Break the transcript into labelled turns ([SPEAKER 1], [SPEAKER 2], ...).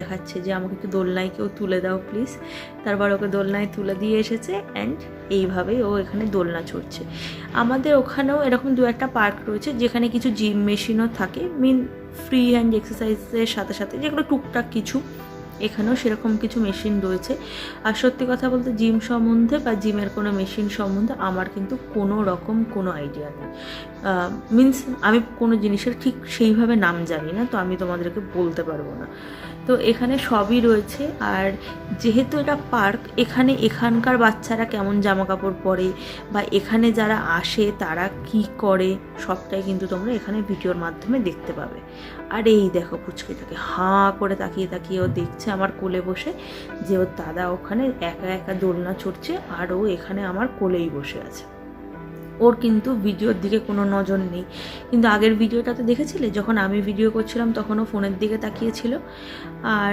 [SPEAKER 1] দেখাচ্ছে যে আমাকে একটু দোলনায় কেউ তুলে দাও প্লিজ। তারপর ওকে দোলনায় তুলে দিয়ে এসেছে অ্যান্ড এইভাবেই ও এখানে দোলনা চড়ছে। আমাদের ওখানেও এরকম দু একটা পার্ক রয়েছে যেখানে কিছু জিম মেশিনও থাকে, ফ্রি হ্যান্ড এক্সারসাইজের সাথে সাথে যেগুলো টুকটাক কিছু, এখানেও সেরকম কিছু মেশিন রয়েছে। আর সত্যি কথা বলতে জিম সম্বন্ধে বা জিমের কোনো মেশিন সম্বন্ধে আমার কিন্তু কোনো রকম কোনো আইডিয়া নেই। আমি কোনো জিনিসের ঠিক সেইভাবে নাম জানি না, তো আমি তোমাদেরকে বলতে পারবো না। তো এখানে সবই রয়েছে। আর যেহেতু এটা পার্ক, এখানকার বাচ্চারা কেমন জামা কাপড় পরে বা এখানে যারা আসে তারা কি করে সবটাই কিন্তু তোমরা এখানে ভিডিওর মাধ্যমে দেখতে পাবে। আর এই দেখো পুচকিটাকে হাঁ করে তাকিয়ে তাকিয়ে ও দেখছে আমার কোলে বসে যে ওর দাদা ওখানে একা একা দোলনা চড়ছে আর ও এখানে আমার কোলেই বসে আছে। ওর কিন্তু ভিডিওর দিকে কোনো নজর নেই। কিন্তু আগের ভিডিওটাতে দেখেছিলে যখন আমি ভিডিও করছিলাম তখন ও ফোনের দিকে তাকিয়েছিল। আর